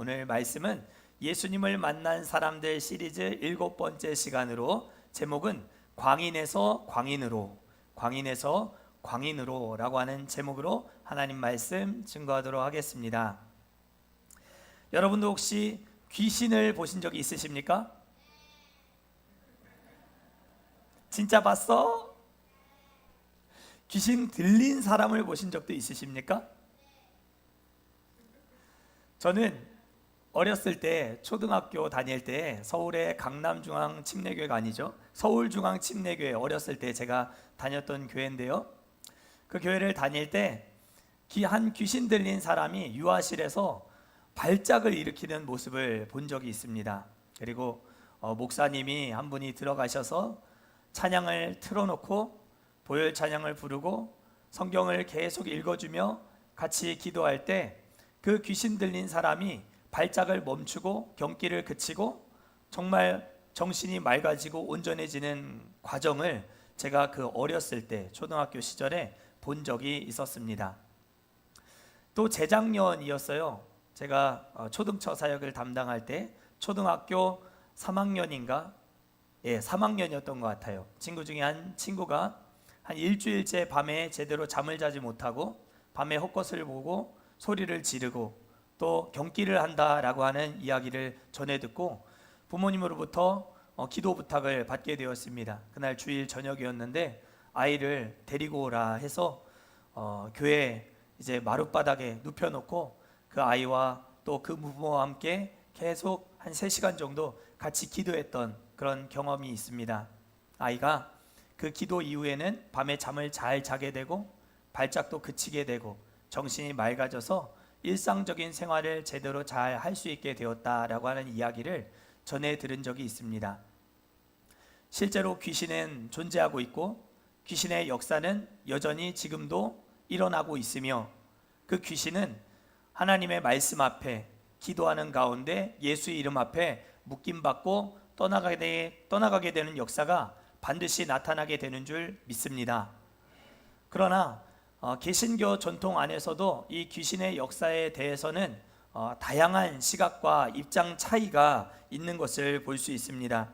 오늘 말씀은 예수님을 만난 사람들 시리즈 7번째 시간으로 제목은 광인에서 광인으로, 광인에서 광인으로 라고 하는 제목으로 하나님 말씀 증거하도록 하겠습니다. 여러분도 혹시 귀신을 보신 적이 있으십니까? 진짜 봤어? 귀신 들린 사람을 보신 적도 있으십니까? 저는 어렸을 때 초등학교 다닐 때 서울의 강남중앙침례교회가 아니죠, 서울중앙침례교회, 어렸을 때 제가 다녔던 교회인데요, 그 교회를 다닐 때 한 귀신 들린 사람이 유아실에서 발작을 일으키는 모습을 본 적이 있습니다. 그리고 목사님이 한 분이 들어가셔서 찬양을 틀어놓고 보혈 찬양을 부르고 성경을 계속 읽어주며 같이 기도할 때 그 귀신 들린 사람이 발작을 멈추고 경기를 그치고 정말 정신이 맑아지고 온전해지는 과정을 제가 그 어렸을 때 초등학교 시절에 본 적이 있었습니다. 또 재작년이었어요. 제가 초등처 사역을 담당할 때 초등학교 3학년인가? 3학년이었던 것 같아요. 친구 중에 한 친구가 한 일주일째 밤에 제대로 잠을 자지 못하고 밤에 헛것을 보고 소리를 지르고 또 경기를 한다라고 하는 이야기를 전해 듣고 부모님으로부터 기도 부탁을 받게 되었습니다. 그날 주일 저녁이었는데 아이를 데리고 오라 해서 교회 이제 마룻바닥에 눕혀놓고 그 아이와 또 그 부모와 함께 계속 한 3시간 정도 같이 기도했던 그런 경험이 있습니다. 아이가 그 기도 이후에는 밤에 잠을 잘 자게 되고 발작도 그치게 되고 정신이 맑아져서 일상적인 생활을 제대로 잘 할 수 있게 되었다라고 하는 이야기를 전해 들은 적이 있습니다. 실제로 귀신은 존재하고 있고 귀신의 역사는 여전히 지금도 일어나고 있으며 그 귀신은 하나님의 말씀 앞에 기도하는 가운데 예수의 이름 앞에 묶임받고 떠나가게 되는 역사가 반드시 나타나게 되는 줄 믿습니다. 그러나 개신교 전통 안에서도 이 귀신의 역사에 대해서는 다양한 시각과 입장 차이가 있는 것을 볼 수 있습니다.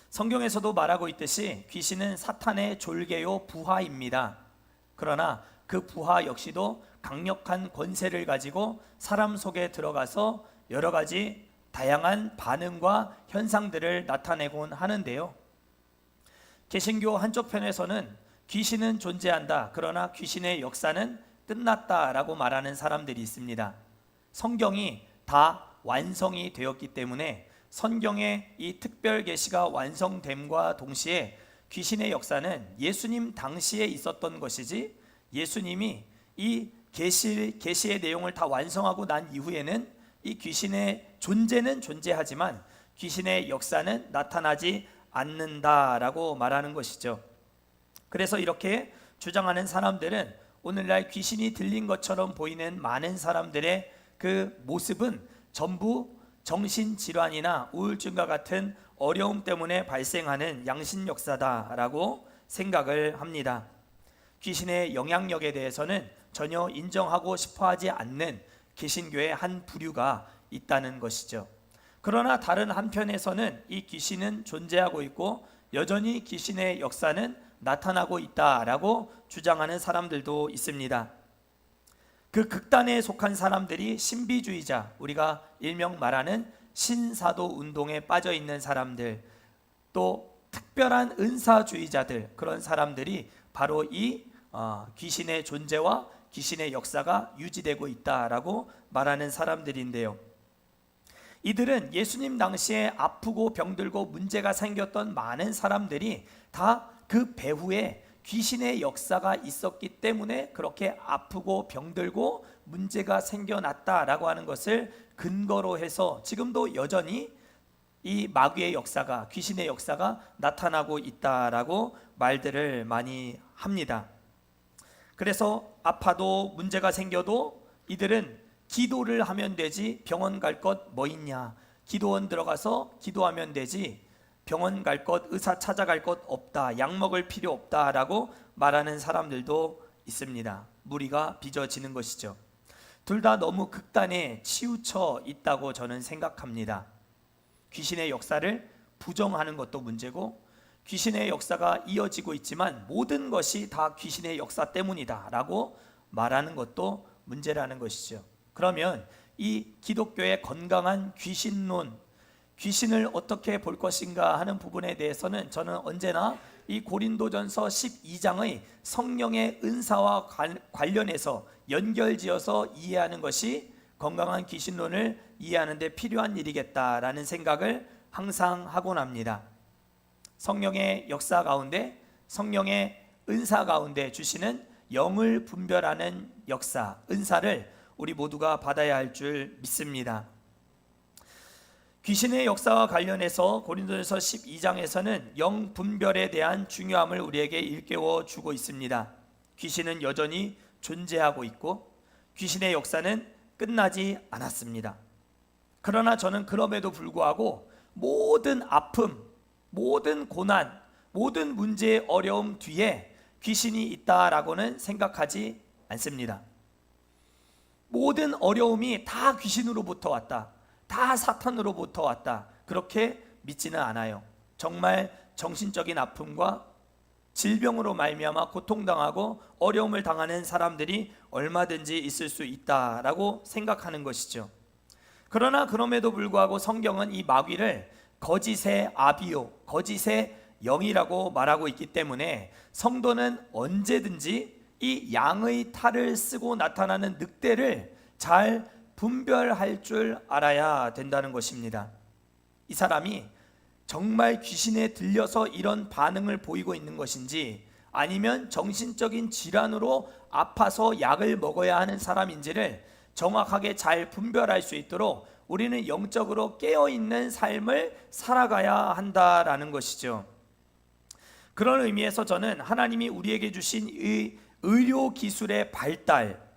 성경에서도 말하고 있듯이 귀신은 사탄의 졸개요 부하입니다. 그러나 그 부하 역시도 강력한 권세를 가지고 사람 속에 들어가서 여러 가지 다양한 반응과 현상들을 나타내곤 하는데요, 개신교 한쪽 편에서는 귀신은 존재한다, 그러나 귀신의 역사는 끝났다라고 말하는 사람들이 있습니다. 성경이 다 완성이 되었기 때문에 성경의 이 특별 계시가 완성됨과 동시에 귀신의 역사는 예수님 당시에 있었던 것이지 예수님이 이 계시의 내용을 다 완성하고 난 이후에는 이 귀신의 존재는 존재하지만 귀신의 역사는 나타나지 않는다라고 말하는 것이죠. 그래서 이렇게 주장하는 사람들은 오늘날 귀신이 들린 것처럼 보이는 많은 사람들의 그 모습은 전부 정신질환이나 우울증과 같은 어려움 때문에 발생하는 양심역사다라고 생각을 합니다. 귀신의 영향력에 대해서는 전혀 인정하고 싶어하지 않는 개신교의 한 부류가 있다는 것이죠. 그러나 다른 한편에서는 이 귀신은 존재하고 있고 여전히 귀신의 역사는 나타나고 있다라고 주장하는 사람들도 있습니다. 그 극단에 속한 사람들이 신비주의자, 우리가 일명 말하는 신사도 운동에 빠져 있는 사람들, 또 특별한 은사주의자들, 그런 사람들이 바로 이 귀신의 존재와 귀신의 역사가 유지되고 있다라고 말하는 사람들인데요, 이들은 예수님 당시에 아프고 병들고 문제가 생겼던 많은 사람들이 다 그 배후에 귀신의 역사가 있었기 때문에 그렇게 아프고 병들고 문제가 생겨났다라고 하는 것을 근거로 해서 지금도 여전히 이 마귀의 역사가, 귀신의 역사가 나타나고 있다라고 말들을 많이 합니다. 그래서 아파도 문제가 생겨도 이들은 기도를 하면 되지 병원 갈 것 뭐 있냐, 기도원 들어가서 기도하면 되지 병원 갈 것, 의사 찾아갈 것 없다, 약 먹을 필요 없다라고 말하는 사람들도 있습니다. 무리가 빚어지는 것이죠. 둘 다 너무 극단에 치우쳐 있다고 저는 생각합니다. 귀신의 역사를 부정하는 것도 문제고, 귀신의 역사가 이어지고 있지만 모든 것이 다 귀신의 역사 때문이다 라고 말하는 것도 문제라는 것이죠. 그러면 이 기독교의 건강한 귀신론, 귀신을 어떻게 볼 것인가 하는 부분에 대해서는 저는 언제나 이 고린도전서 12장의 성령의 은사와 관련해서 연결지어서 이해하는 것이 건강한 귀신론을 이해하는 데 필요한 일이겠다라는 생각을 항상 하곤 합니다. 성령의 역사 가운데, 성령의 은사 가운데 주시는 영을 분별하는 역사, 은사를 우리 모두가 받아야 할 줄 믿습니다. 귀신의 역사와 관련해서 고린도전서 12장에서는 영 분별에 대한 중요함을 우리에게 일깨워 주고 있습니다. 귀신은 여전히 존재하고 있고 귀신의 역사는 끝나지 않았습니다. 그러나 저는 그럼에도 불구하고 모든 아픔, 모든 고난, 모든 문제의 어려움 뒤에 귀신이 있다라고는 생각하지 않습니다. 모든 어려움이 다 귀신으로부터 왔다, 다 사탄으로부터 왔다, 그렇게 믿지는 않아요. 정말 정신적인 아픔과 질병으로 말미암아 고통당하고 어려움을 당하는 사람들이 얼마든지 있을 수 있다라고 생각하는 것이죠. 그러나 그럼에도 불구하고 성경은 이 마귀를 거짓의 아비요, 거짓의 영이라고 말하고 있기 때문에 성도는 언제든지 이 양의 탈을 쓰고 나타나는 늑대를 잘 분별할 줄 알아야 된다는 것입니다. 이 사람이 정말 귀신에 들려서 이런 반응을 보이고 있는 것인지, 아니면 정신적인 질환으로 아파서 약을 먹어야 하는 사람인지를 정확하게 잘 분별할 수 있도록 우리는 영적으로 깨어있는 삶을 살아가야 한다라는 것이죠. 그런 의미에서 저는 하나님이 우리에게 주신 이 의료 기술의 발달,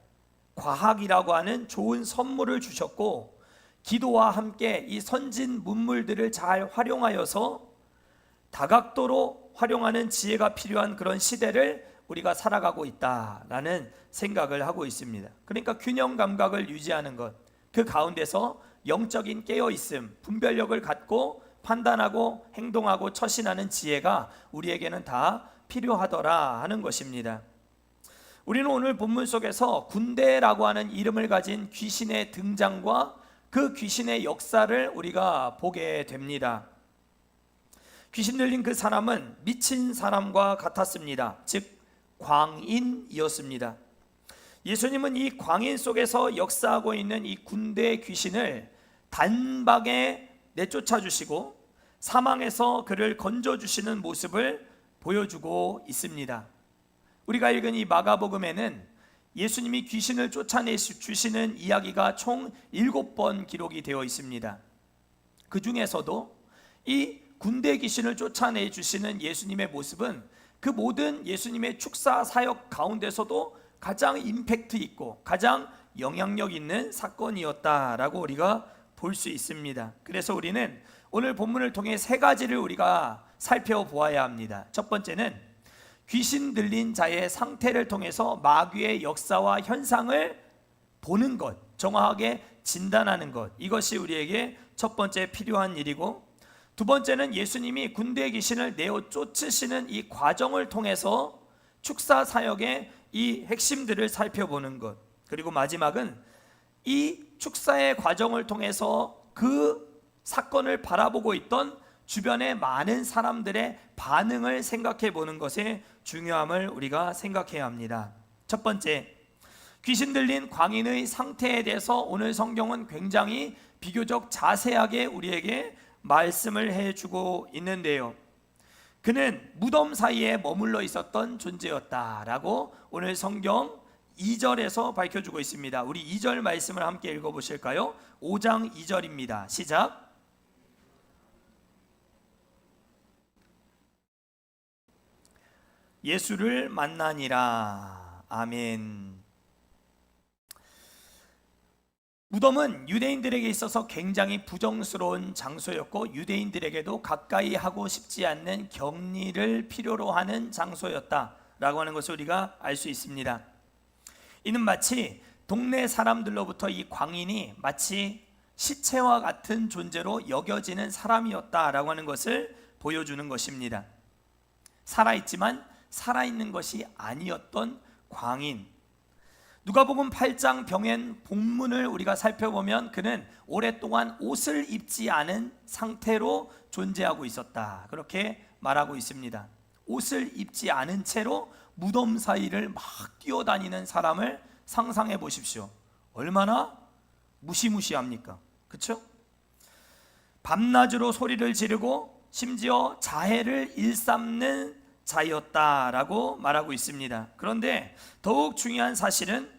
과학이라고 하는 좋은 선물을 주셨고, 기도와 함께 이 선진 문물들을 잘 활용하여서 다각도로 활용하는 지혜가 필요한 그런 시대를 우리가 살아가고 있다라는 생각을 하고 있습니다. 그러니까 균형 감각을 유지하는 것, 그 가운데서 영적인 깨어있음, 분별력을 갖고 판단하고 행동하고 처신하는 지혜가 우리에게는 다 필요하더라 하는 것입니다. 우리는 오늘 본문 속에서 군대라고 하는 이름을 가진 귀신의 등장과 그 귀신의 역사를 우리가 보게 됩니다. 귀신 들린 그 사람은 미친 사람과 같았습니다. 즉 광인이었습니다. 예수님은 이 광인 속에서 역사하고 있는 이 군대 귀신을 단박에 내쫓아 주시고 사망에서 그를 건져 주시는 모습을 보여주고 있습니다. 우리가 읽은 이 마가복음에는 예수님이 귀신을 쫓아내 주시는 이야기가 총 7번 기록이 되어 있습니다. 그 중에서도 이 군대 귀신을 쫓아내 주시는 예수님의 모습은 그 모든 예수님의 축사 사역 가운데서도 가장 임팩트 있고 가장 영향력 있는 사건이었다라고 우리가 볼 수 있습니다. 그래서 우리는 오늘 본문을 통해 세 가지를 우리가 살펴보아야 합니다. 첫 번째는 귀신 들린 자의 상태를 통해서 마귀의 역사와 현상을 보는 것, 정확하게 진단하는 것, 이것이 우리에게 첫 번째 필요한 일이고, 두 번째는 예수님이 군대 귀신을 내어 쫓으시는 이 과정을 통해서 축사 사역의 이 핵심들을 살펴보는 것, 그리고 마지막은 이 축사의 과정을 통해서 그 사건을 바라보고 있던 주변의 많은 사람들의 반응을 생각해 보는 것의 중요함을 우리가 생각해야 합니다. 첫 번째, 귀신 들린 광인의 상태에 대해서 오늘 성경은 굉장히 비교적 자세하게 우리에게 말씀을 해주고 있는데요. 그는 무덤 사이에 머물러 있었던 존재였다라고 오늘 성경 2절에서 밝혀주고 있습니다. 우리 2절 말씀을 함께 읽어보실까요? 5장 2절입니다. 시작. 예수를 만나니라. 아멘. 무덤은 유대인들에게 있어서 굉장히 부정스러운 장소였고, 유대인들에게도 가까이 하고 싶지 않는 격리를 필요로 하는 장소였다라고 하는 것을 우리가 알 수 있습니다. 이는 마치 동네 사람들로부터 이 광인이 마치 시체와 같은 존재로 여겨지는 사람이었다라고 하는 것을 보여주는 것입니다. 살아있지만 살아있는 것이 아니었던 광인. 누가복음 8장 병행 본문을 우리가 살펴보면 그는 오랫동안 옷을 입지 않은 상태로 존재하고 있었다, 그렇게 말하고 있습니다. 옷을 입지 않은 채로 무덤 사이를 막 뛰어다니는 사람을 상상해 보십시오. 얼마나 무시무시합니까? 그렇죠? 밤낮으로 소리를 지르고 심지어 자해를 일삼는 자였다라고 말하고 있습니다. 그런데 더욱 중요한 사실은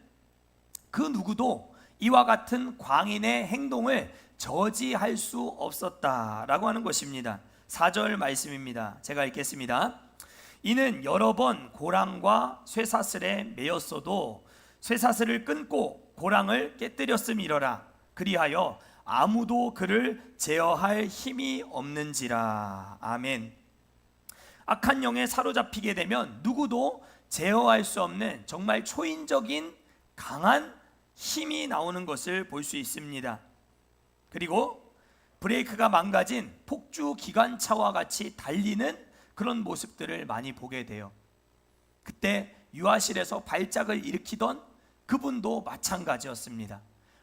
그 누구도 이와 같은 광인의 행동을 저지할 수 없었다라고 하는 것입니다. 4절 말씀입니다. 제가 읽겠습니다. 이는 여러 번 고랑과 쇠사슬에 매였어도 쇠사슬을 끊고 고랑을 깨뜨렸음이러라. 그리하여 아무도 그를 제어할 힘이 없는지라. 아멘. 악한 영에 사로잡히게 되면 누구도 제어할 수 없는 정말 초인적인 강한 힘이 나오는 것을 볼 수 있습니다. 그리고 브레이크가 망가진 폭주 기관차와 같이 달리는 그런 모습들을 많이 보게 돼요. 그때 유아실에서 발작을 일으키던 그분도 마찬가지였습니다.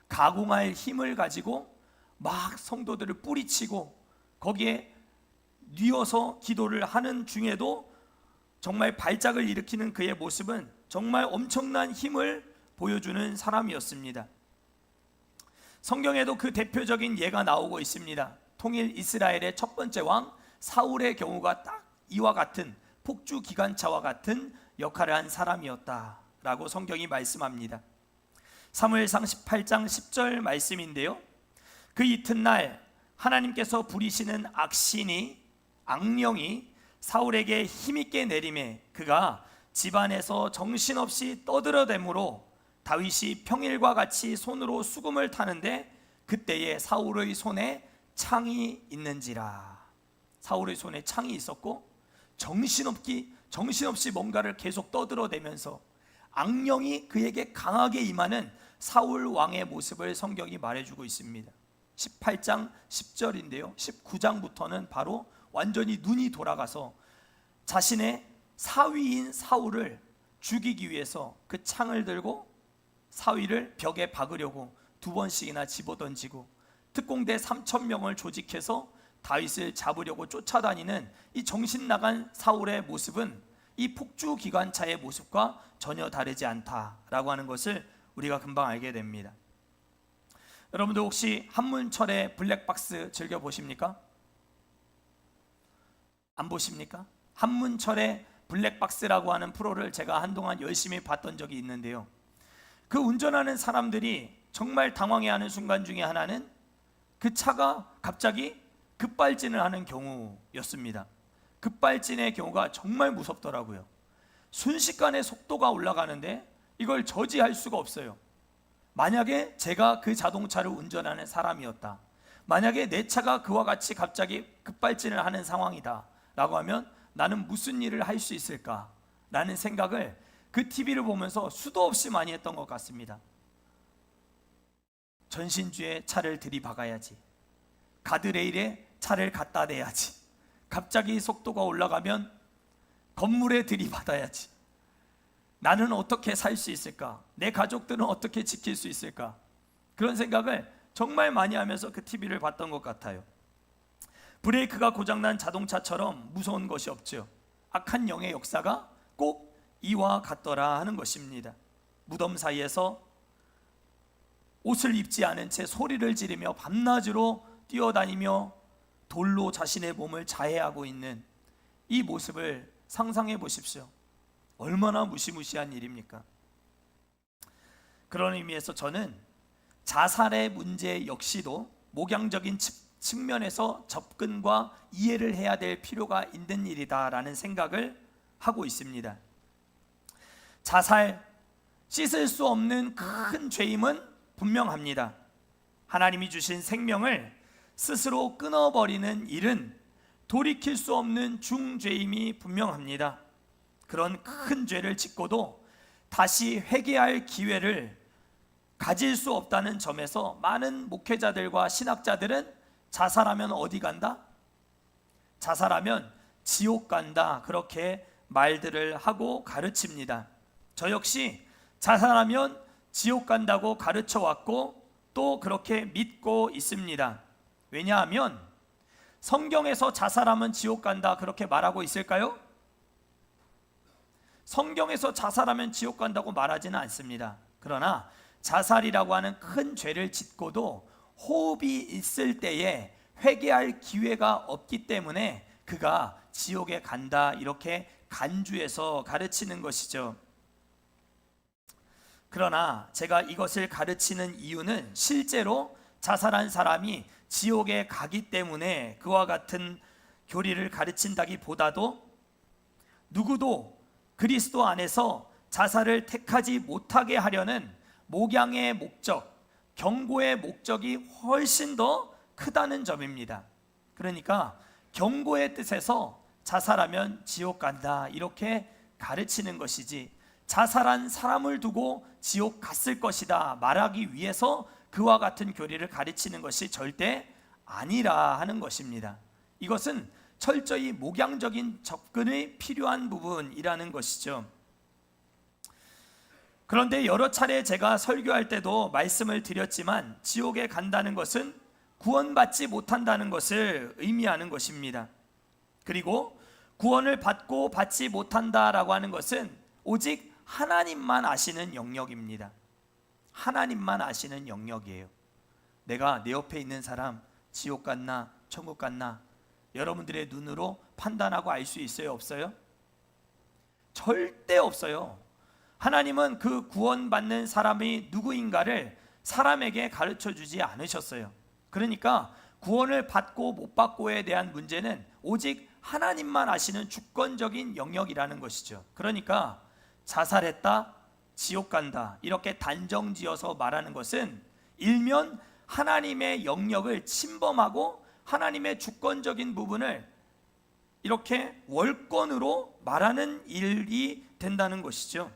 가공할 힘을 가지고 막 성도들을 뿌리치고 거기에 뉘어서 기도를 하는 중에도 정말 발작을 일으키는 그의 모습은 정말 엄청난 힘을 보여주는 사람이었습니다. 성경에도 그 대표적인 예가 나오고 있습니다. 통일 이스라엘의 첫 번째 왕 사울의 경우가 딱 이와 같은 폭주 기관차와 같은 역할을 한 사람이었다라고 성경이 말씀합니다. 사무엘상 18장 10절 말씀인데요, 그 이튿날 하나님께서 부리시는 악령이 사울에게 힘있게 내림에 그가 집안에서 정신없이 떠들어대므로 다윗이 평일과 같이 손으로 수금을 타는데 그때에 사울의 손에 창이 있는지라. 사울의 손에 창이 있었고 정신없이 뭔가를 계속 떠들어대면서 악령이 그에게 강하게 임하는 사울 왕의 모습을 성경이 말해주고 있습니다. 18장 10절인데요 19장부터는 바로 완전히 눈이 돌아가서 자신의 사위인 사울을 죽이기 위해서 그 창을 들고 사위를 벽에 박으려고 2번씩이나 집어던지고 특공대 3,000명을 조직해서 다윗을 잡으려고 쫓아다니는 이 정신나간 사울의 모습은 이 폭주 기관차의 모습과 전혀 다르지 않다라고 하는 것을 우리가 금방 알게 됩니다. 여러분들 혹시 한문철의 블랙박스 즐겨보십니까? 안 보십니까? 한문철의 블랙박스라고 하는 프로를 제가 한동안 열심히 봤던 적이 있는데요, 그 운전하는 사람들이 정말 당황해하는 순간 중에 하나는 그 차가 갑자기 급발진을 하는 경우였습니다. 급발진의 경우가 정말 무섭더라고요. 순식간에 속도가 올라가는데 이걸 저지할 수가 없어요. 만약에 제가 그 자동차를 운전하는 사람이었다, 만약에 내 차가 그와 같이 갑자기 급발진을 하는 상황이다 라고 하면 나는 무슨 일을 할 수 있을까 라는 생각을 그 TV를 보면서 수도 없이 많이 했던 것 같습니다. 전신주에 차를 들이박아야지, 가드레일에 차를 갖다 대야지, 갑자기 속도가 올라가면 건물에 들이받아야지, 나는 어떻게 살 수 있을까, 내 가족들은 어떻게 지킬 수 있을까, 그런 생각을 정말 많이 하면서 그 TV를 봤던 것 같아요. 브레이크가 고장난 자동차처럼 무서운 것이 없죠. 악한 영의 역사가 꼭 이와 같더라 하는 것입니다. 무덤 사이에서 옷을 입지 않은 채 소리를 지르며 밤낮으로 뛰어다니며 돌로 자신의 몸을 자해하고 있는 이 모습을 상상해 보십시오. 얼마나 무시무시한 일입니까? 그런 의미에서 저는 자살의 문제 역시도 목양적인 측면에서 접근과 이해를 해야 될 필요가 있는 일이다라는 생각을 하고 있습니다. 자살, 씻을 수 없는 큰 죄임은 분명합니다. 하나님이 주신 생명을 스스로 끊어버리는 일은 돌이킬 수 없는 중죄임이 분명합니다. 그런 큰 죄를 짓고도 다시 회개할 기회를 가질 수 없다는 점에서 많은 목회자들과 신학자들은 자살하면 어디 간다? 자살하면 지옥 간다, 그렇게 말들을 하고 가르칩니다. 저 역시 자살하면 지옥 간다고 가르쳐 왔고 또 그렇게 믿고 있습니다. 왜냐하면 성경에서 자살하면 지옥 간다 그렇게 말하고 있을까요? 성경에서 자살하면 지옥 간다고 말하지는 않습니다. 그러나 자살이라고 하는 큰 죄를 짓고도 호흡이 있을 때에 회개할 기회가 없기 때문에 그가 지옥에 간다, 이렇게 간주해서 가르치는 것이죠. 그러나 제가 이것을 가르치는 이유는 실제로 자살한 사람이 지옥에 가기 때문에 그와 같은 교리를 가르친다기보다도 누구도 그리스도 안에서 자살을 택하지 못하게 하려는 목양의 목적, 경고의 목적이 훨씬 더 크다는 점입니다. 그러니까 경고의 뜻에서 자살하면 지옥 간다 이렇게 가르치는 것이지, 자살한 사람을 두고 지옥 갔을 것이다 말하기 위해서 그와 같은 교리를 가르치는 것이 절대 아니라 하는 것입니다. 이것은 철저히 목양적인 접근이 필요한 부분이라는 것이죠. 그런데 여러 차례 제가 설교할 때도 말씀을 드렸지만 지옥에 간다는 것은 구원받지 못한다는 것을 의미하는 것입니다. 그리고 구원을 받고 받지 못한다라고 하는 것은 오직 하나님만 아시는 영역입니다. 하나님만 아시는 영역이에요. 내가 내 옆에 있는 사람 지옥 갔나 천국 갔나 여러분들의 눈으로 판단하고 알 수 있어요? 없어요? 절대 없어요. 하나님은 그 구원받는 사람이 누구인가를 사람에게 가르쳐 주지 않으셨어요. 그러니까 구원을 받고 못 받고에 대한 문제는 오직 하나님만 아시는 주권적인 영역이라는 것이죠. 그러니까 자살했다, 지옥 간다 이렇게 단정지어서 말하는 것은 일면 하나님의 영역을 침범하고 하나님의 주권적인 부분을 이렇게 월권으로 말하는 일이 된다는 것이죠.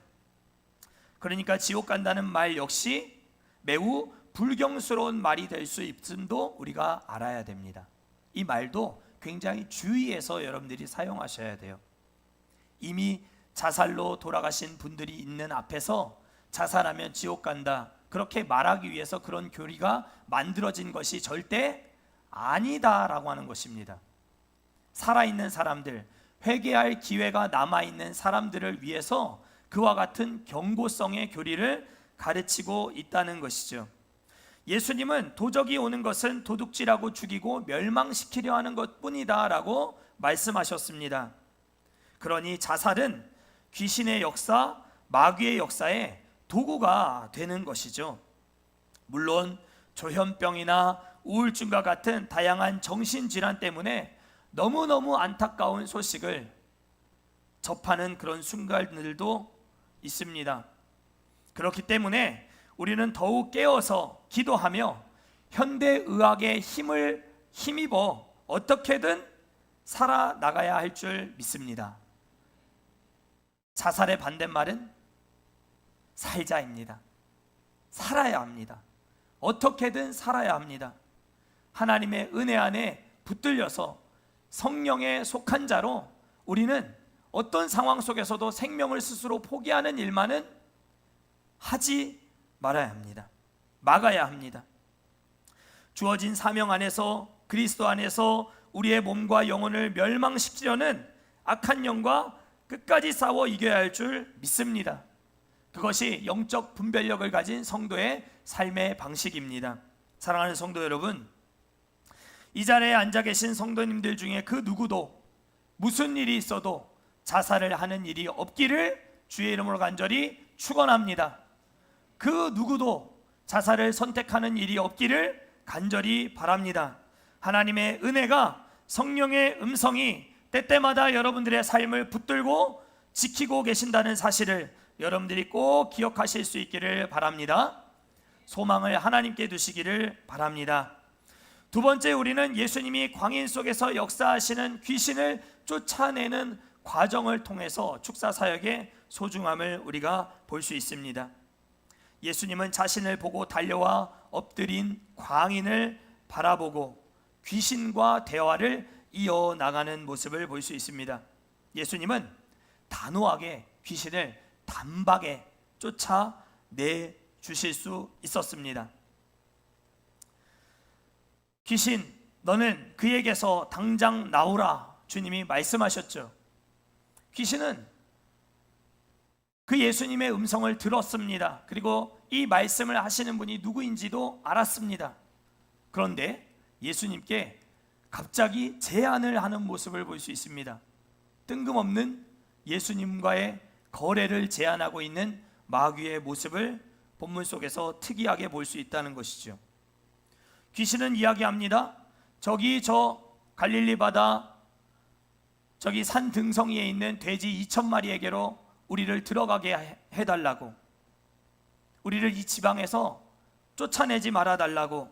그러니까 지옥 간다는 말 역시 매우 불경스러운 말이 될 수 있음도 우리가 알아야 됩니다. 이 말도 굉장히 주의해서 여러분들이 사용하셔야 돼요. 이미 자살로 돌아가신 분들이 있는 앞에서 자살하면 지옥 간다 그렇게 말하기 위해서 그런 교리가 만들어진 것이 절대 아니다라고 하는 것입니다. 살아있는 사람들, 회개할 기회가 남아있는 사람들을 위해서 그와 같은 경고성의 교리를 가르치고 있다는 것이죠. 예수님은 도적이 오는 것은 도둑질하고 죽이고 멸망시키려 하는 것뿐이다 라고 말씀하셨습니다. 그러니 자살은 귀신의 역사, 마귀의 역사에 도구가 되는 것이죠. 물론 조현병이나 우울증과 같은 다양한 정신질환 때문에 너무너무 안타까운 소식을 접하는 그런 순간들도 있습니다. 그렇기 때문에 우리는 더욱 깨어서 기도하며 현대의학의 힘을 힘입어 어떻게든 살아나가야 할 줄 믿습니다. 자살의 반대말은 살자입니다. 살아야 합니다. 어떻게든 살아야 합니다. 하나님의 은혜 안에 붙들려서 성령에 속한 자로 우리는 어떤 상황 속에서도 생명을 스스로 포기하는 일만은 하지 말아야 합니다. 막아야 합니다. 주어진 사명 안에서 그리스도 안에서 우리의 몸과 영혼을 멸망시키려는 악한 영과 끝까지 싸워 이겨야 할 줄 믿습니다. 그것이 영적 분별력을 가진 성도의 삶의 방식입니다. 사랑하는 성도 여러분, 이 자리에 앉아 계신 성도님들 중에 그 누구도 무슨 일이 있어도 자살을 하는 일이 없기를 주의 이름으로 간절히 축원합니다. 그 누구도 자살을 선택하는 일이 없기를 간절히 바랍니다. 하나님의 은혜가, 성령의 음성이 때때마다 여러분들의 삶을 붙들고 지키고 계신다는 사실을 여러분들이 꼭 기억하실 수 있기를 바랍니다. 소망을 하나님께 두시기를 바랍니다. 두 번째, 우리는 예수님이 광인 속에서 역사하시는 귀신을 쫓아내는 과정을 통해서 축사사역의 소중함을 우리가 볼 수 있습니다. 예수님은 자신을 보고 달려와 엎드린 광인을 바라보고 귀신과 대화를 이어나가는 모습을 볼 수 있습니다. 예수님은 단호하게 귀신을 단박에 쫓아내 주실 수 있었습니다. 귀신, 너는 그에게서 당장 나오라, 주님이 말씀하셨죠. 귀신은 그 예수님의 음성을 들었습니다. 그리고 이 말씀을 하시는 분이 누구인지도 알았습니다. 그런데 예수님께 갑자기 제안을 하는 모습을 볼 수 있습니다. 뜬금없는 예수님과의 거래를 제안하고 있는 마귀의 모습을 본문 속에서 특이하게 볼 수 있다는 것이죠. 귀신은 이야기합니다. 저기 저 갈릴리 바다 저기 산 등성이에 있는 돼지 2,000마리에게로 우리를 들어가게 해달라고, 우리를 이 지방에서 쫓아내지 말아달라고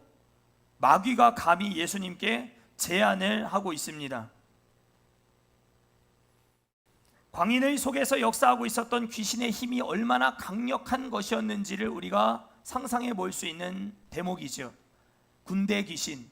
마귀가 감히 예수님께 제안을 하고 있습니다. 광인의 속에서 역사하고 있었던 귀신의 힘이 얼마나 강력한 것이었는지를 우리가 상상해 볼 수 있는 대목이죠. 군대 귀신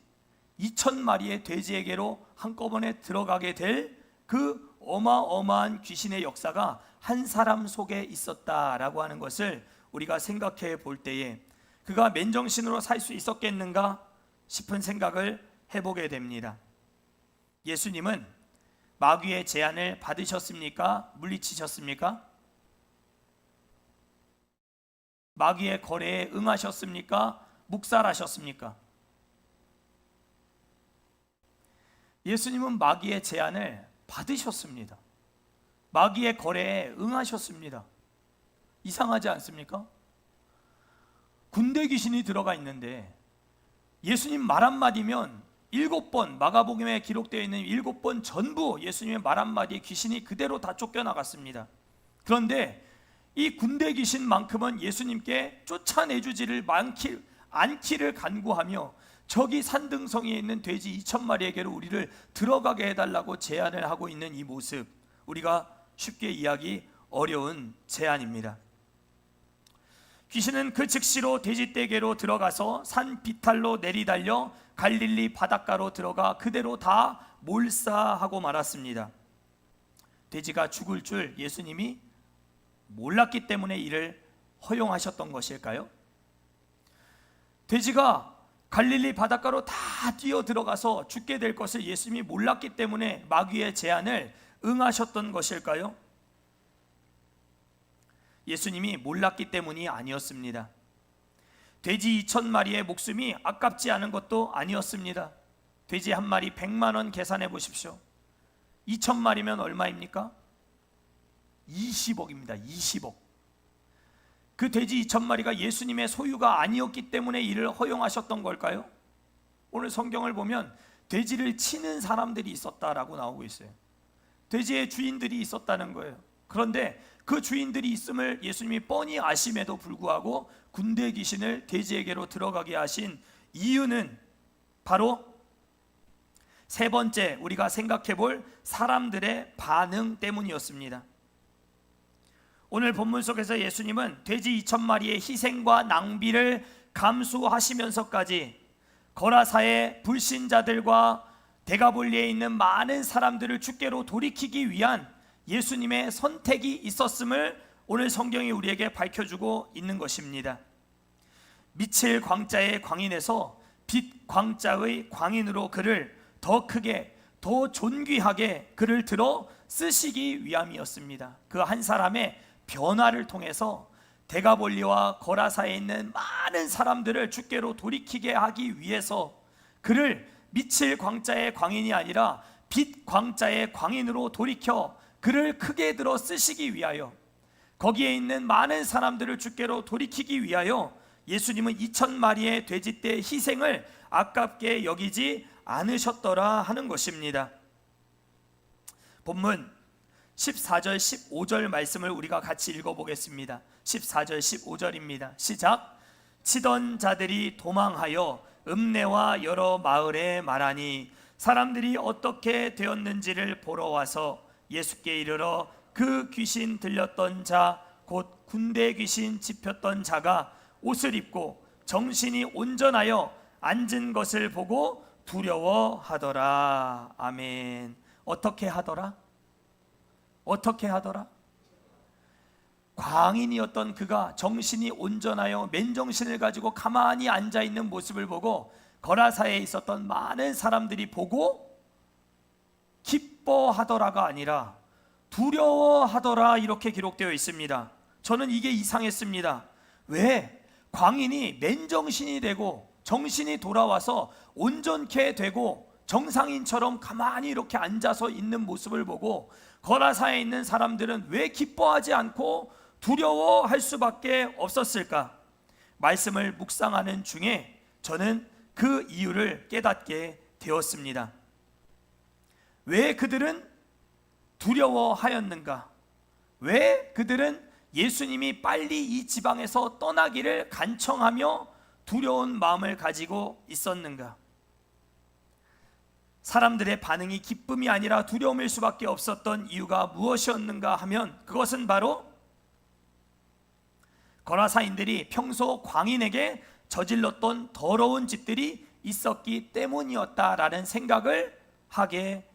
2,000마리의 돼지에게로 한꺼번에 들어가게 될 그 어마어마한 귀신의 역사가 한 사람 속에 있었다라고 하는 것을 우리가 생각해 볼 때에 그가 맨정신으로 살 수 있었겠는가 싶은 생각을 해보게 됩니다. 예수님은 마귀의 제안을 받으셨습니까? 물리치셨습니까? 마귀의 거래에 응하셨습니까? 묵살하셨습니까? 예수님은 마귀의 제안을 받으셨습니다. 마귀의 거래에 응하셨습니다. 이상하지 않습니까? 군대 귀신이 들어가 있는데 예수님 말 한마디면 7번, 마가복음에 기록되어 있는 7번 전부 예수님의 말 한마디에 귀신이 그대로 다 쫓겨나갔습니다. 그런데 이 군대 귀신만큼은 예수님께 쫓아내주지를 않기를 간구하며 저기 산등성이에 있는 돼지 2,000마리에게로 우리를 들어가게 해달라고 제안을 하고 있는 이 모습, 우리가 쉽게 이해하기 어려운 제안입니다. 귀신은 그 즉시로 돼지떼개로 들어가서 산 비탈로 내리달려 갈릴리 바닷가로 들어가 그대로 다 몰사하고 말았습니다. 돼지가 죽을 줄 예수님이 몰랐기 때문에 이를 허용하셨던 것일까요? 돼지가 갈릴리 바닷가로 다 뛰어 들어가서 죽게 될 것을 예수님이 몰랐기 때문에 마귀의 제안을 응하셨던 것일까요? 예수님이 몰랐기 때문이 아니었습니다. 돼지 2,000마리의 목숨이 아깝지 않은 것도 아니었습니다. 돼지 한 마리 100만 원 계산해 보십시오. 2,000마리면 얼마입니까? 20억입니다. 20억. 그 돼지 2,000마리가 예수님의 소유가 아니었기 때문에 이를 허용하셨던 걸까요? 오늘 성경을 보면 돼지를 치는 사람들이 있었다라고 나오고 있어요. 돼지의 주인들이 있었다는 거예요. 그런데 그 주인들이 있음을 예수님이 뻔히 아심에도 불구하고 군대 귀신을 돼지에게로 들어가게 하신 이유는 바로 세 번째, 우리가 생각해 볼 사람들의 반응 때문이었습니다. 오늘 본문 속에서 예수님은 돼지 2,000마리의 희생과 낭비를 감수하시면서까지 거라사의 불신자들과 데가볼리에 있는 많은 사람들을 주께로 돌이키기 위한 예수님의 선택이 있었음을 오늘 성경이 우리에게 밝혀주고 있는 것입니다. 미칠 광자의 광인에서 빛 광자의 광인으로 그를 더 크게, 더 존귀하게 그를 들어 쓰시기 위함이었습니다. 그 한 사람의 변화를 통해서 데가볼리와 거라사에 있는 많은 사람들을 주께로 돌이키게 하기 위해서 그를 미칠 광자의 광인이 아니라 빛 광자의 광인으로 돌이켜 그를 크게 들어 쓰시기 위하여, 거기에 있는 많은 사람들을 주께로 돌이키기 위하여 예수님은 2,000마리의 돼지떼 희생을 아깝게 여기지 않으셨더라 하는 것입니다. 본문 14절 15절 말씀을 우리가 같이 읽어보겠습니다. 14절 15절입니다. 시작. 치던 자들이 도망하여 읍내와 여러 마을에 말하니 사람들이 어떻게 되었는지를 보러 와서 예수께 이르러 그 귀신 들렸던 자 곧 군대 귀신 짚혔던 자가 옷을 입고 정신이 온전하여 앉은 것을 보고 두려워하더라. 아멘. 어떻게 하더라? 어떻게 하더라? 광인이었던 그가 정신이 온전하여 맨정신을 가지고 가만히 앉아있는 모습을 보고 거라사에 있었던 많은 사람들이 보고 기뻐하더라가 아니라 두려워하더라, 이렇게 기록되어 있습니다. 저는 이게 이상했습니다. 왜? 광인이 맨정신이 되고 정신이 돌아와서 온전케 되고 정상인처럼 가만히 이렇게 앉아서 있는 모습을 보고 거라사에 있는 사람들은 왜 기뻐하지 않고 두려워할 수밖에 없었을까? 말씀을 묵상하는 중에 저는 그 이유를 깨닫게 되었습니다. 왜 그들은 두려워하였는가? 왜 그들은 예수님이 빨리 이 지방에서 떠나기를 간청하며 두려운 마음을 가지고 있었는가? 사람들의 반응이 기쁨이 아니라 두려움일 수밖에 없었던 이유가 무엇이었는가 하면 그것은 바로 거라사인들이 평소 광인에게 저질렀던 더러운 짓들이 있었기 때문이었다라는 생각을 하게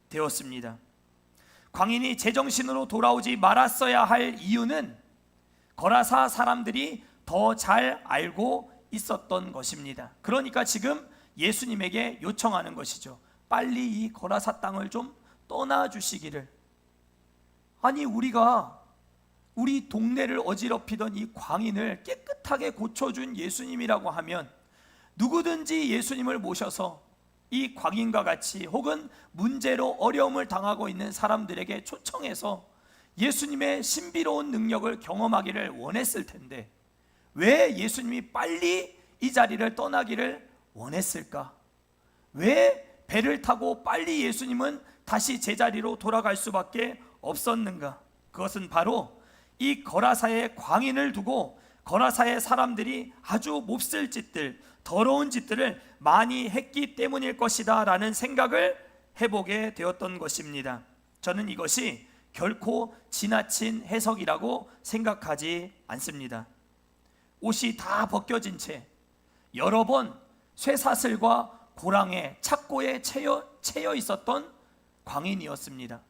되었습니다. 광인이 제정신으로 돌아오지 말았어야 할 이유는 거라사 사람들이 더 잘 알고 있었던 것입니다. 그러니까 지금 예수님에게 요청하는 것이죠. 빨리 이 거라사 땅을 좀 떠나주시기를. 아니, 우리 동네를 어지럽히던 이 광인을 깨끗하게 고쳐준 예수님이라고 하면 누구든지 예수님을 모셔서 이 광인과 같이 혹은 문제로 어려움을 당하고 있는 사람들에게 초청해서 예수님의 신비로운 능력을 경험하기를 원했을 텐데 왜 예수님이 빨리 이 자리를 떠나기를 원했을까? 왜 배를 타고 빨리 예수님은 다시 제자리로 돌아갈 수밖에 없었는가? 그것은 바로 이 거라사의 광인을 두고 거라사의 사람들이 아주 몹쓸 짓들, 더러운 짓들을 많이 했기 때문일 것이다 라는 생각을 해보게 되었던 것입니다. 저는 이것이 결코 지나친 해석이라고 생각하지 않습니다. 옷이 다 벗겨진 채 여러 번 쇠사슬과 고랑에 착고에 채여 있었던 광인이었습니다.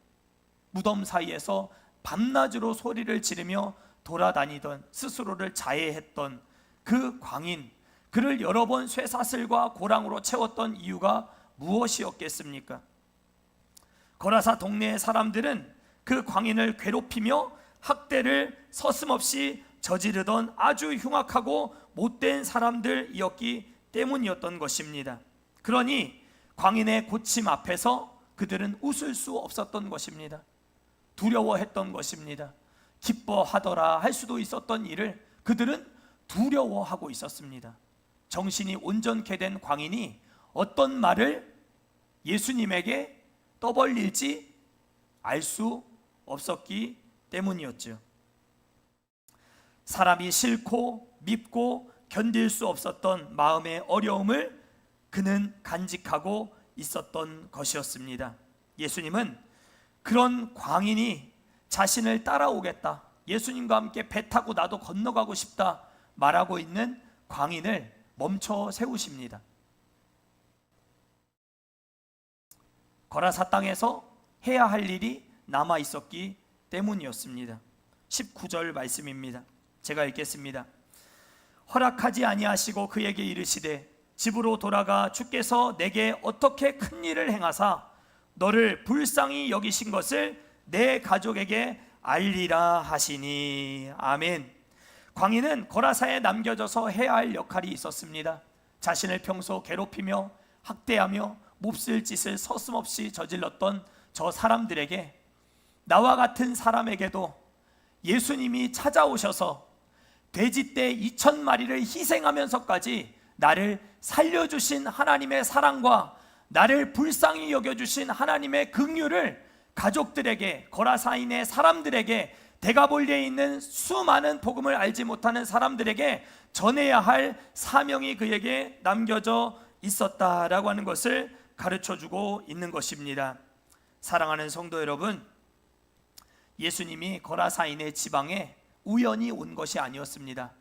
무덤 사이에서 밤낮으로 소리를 지르며 돌아다니던, 스스로를 자해했던 그 광인, 그를 여러 번 쇠사슬과 고랑으로 채웠던 이유가 무엇이었겠습니까? 거라사 동네의 사람들은 그 광인을 괴롭히며 학대를 서슴없이 저지르던 아주 흉악하고 못된 사람들이었기 때문이었던 것입니다. 그러니 광인의 고침 앞에서 그들은 웃을 수 없었던 것입니다. 두려워했던 것입니다. 기뻐하더라 할 수도 있었던 일을 그들은 두려워하고 있었습니다. 정신이 온전케 된 광인이 어떤 말을 예수님에게 떠벌릴지 알 수 없었기 때문이었죠. 사람이 싫고 밉고 견딜 수 없었던 마음의 어려움을 그는 간직하고 있었던 것이었습니다. 예수님은 그런 광인이 자신을 따라오겠다, 예수님과 함께 배 타고 나도 건너가고 싶다 말하고 있는 광인을 멈춰 세우십니다. 거라사 땅에서 해야 할 일이 남아 있었기 때문이었습니다. 19절 말씀입니다. 제가 읽겠습니다. 허락하지 아니하시고 그에게 이르시되 집으로 돌아가 주께서 내게 어떻게 큰 일을 행하사 너를 불쌍히 여기신 것을 내 가족에게 알리라 하시니. 아멘. 광인은 거라사에 남겨져서 해야 할 역할이 있었습니다. 자신을 평소 괴롭히며 학대하며 몹쓸 짓을 서슴없이 저질렀던 저 사람들에게, 나와 같은 사람에게도 예수님이 찾아오셔서 돼지떼 2,000마리를 희생하면서까지 나를 살려주신 하나님의 사랑과 나를 불쌍히 여겨주신 하나님의 긍휼을 가족들에게, 거라사인의 사람들에게, 데가볼리에 있는 수많은 복음을 알지 못하는 사람들에게 전해야 할 사명이 그에게 남겨져 있었다라고 하는 것을 가르쳐주고 있는 것입니다. 사랑하는 성도 여러분, 예수님이 거라사인의 지방에 우연히 온 것이 아니었습니다.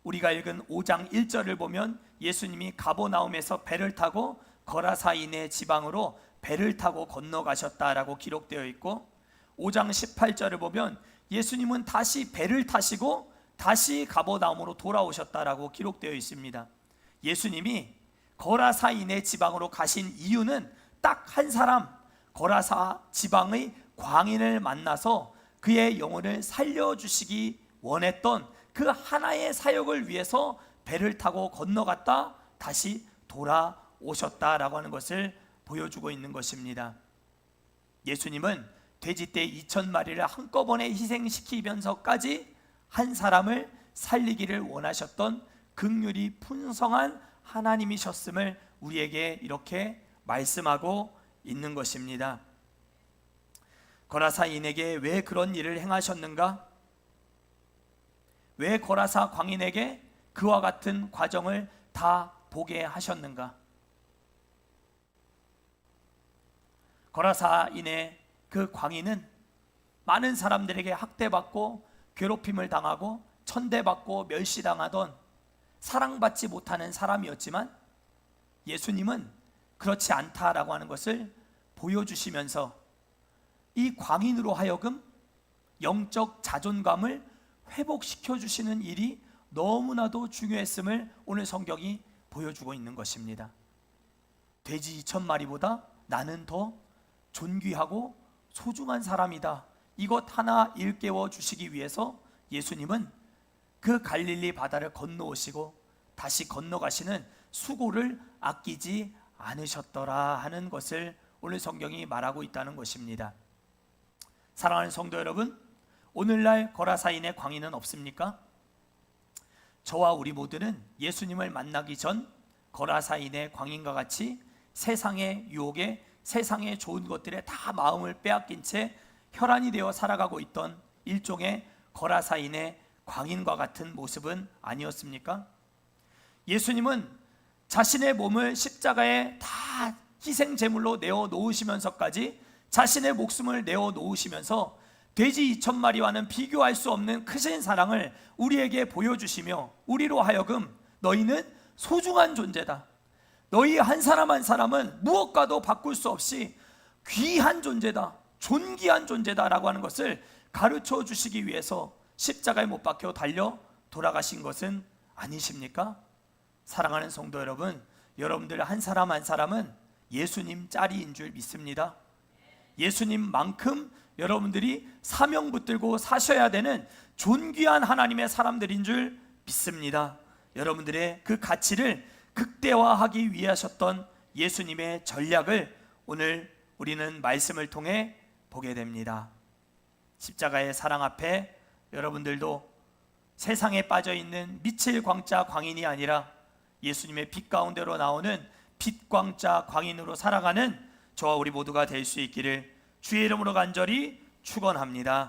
우리가 읽은 5장 1절을 보면 예수님이 가버나움에서 배를 타고 거라사인의 지방으로 배를 타고 건너가셨다라고 기록되어 있고, 5장 18절을 보면 예수님은 다시 배를 타시고 다시 가버나움으로 돌아오셨다라고 기록되어 있습니다. 예수님이 거라사인의 지방으로 가신 이유는 딱 한 사람, 거라사 지방의 광인을 만나서 그의 영혼을 살려주시기 원했던 그 하나의 사역을 위해서 배를 타고 건너갔다 다시 돌아오셨다라고 하는 것을 보여주고 있는 것입니다. 예수님은 돼지떼 2,000마리를 한꺼번에 희생시키면서까지 한 사람을 살리기를 원하셨던 긍휼이 풍성한 하나님이셨음을 우리에게 이렇게 말씀하고 있는 것입니다. 거라사인에게 왜 그런 일을 행하셨는가? 왜 거라사 광인에게 그와 같은 과정을 다 보게 하셨는가? 거라사인의 그 광인은 많은 사람들에게 학대받고 괴롭힘을 당하고 천대받고 멸시당하던 사랑받지 못하는 사람이었지만, 예수님은 그렇지 않다라고 하는 것을 보여주시면서 이 광인으로 하여금 영적 자존감을 회복시켜 주시는 일이 너무나도 중요했음을 오늘 성경이 보여주고 있는 것입니다. 돼지 2,000마리보다 나는 더 존귀하고 소중한 사람이다, 이것 하나 일깨워 주시기 위해서 예수님은 그 갈릴리 바다를 건너오시고 다시 건너가시는 수고를 아끼지 않으셨더라 하는 것을 오늘 성경이 말하고 있다는 것입니다. 사랑하는 성도 여러분, 오늘날 거라사인의 광인은 없습니까? 저와 우리 모두는 예수님을 만나기 전 거라사인의 광인과 같이 세상의 유혹에, 세상의 좋은 것들에 다 마음을 빼앗긴 채 혈안이 되어 살아가고 있던 일종의 거라사인의 광인과 같은 모습은 아니었습니까? 예수님은 자신의 몸을 십자가에 다 희생 제물로 내어 놓으시면서까지 자신의 목숨을 내어 놓으시면서 돼지 2,000마리와는 비교할 수 없는 크신 사랑을 우리에게 보여주시며, 우리로 하여금 너희는 소중한 존재다, 너희 한 사람 한 사람은 무엇과도 바꿀 수 없이 귀한 존재다, 존귀한 존재다라고 하는 것을 가르쳐 주시기 위해서 십자가에 못 박혀 달려 돌아가신 것은 아니십니까? 사랑하는 성도 여러분, 여러분들 한 사람 한 사람은 예수님 짜리인 줄 믿습니다. 예수님만큼 여러분들이 사명 붙들고 사셔야 되는 존귀한 하나님의 사람들인 줄 믿습니다. 여러분들의 그 가치를 극대화하기 위해 하셨던 예수님의 전략을 오늘 우리는 말씀을 통해 보게 됩니다. 십자가의 사랑 앞에 여러분들도 세상에 빠져있는 미칠 광자 광인이 아니라 예수님의 빛 가운데로 나오는 빛 광자 광인으로 살아가는 저와 우리 모두가 될 수 있기를 주의 이름으로 간절히 축원합니다.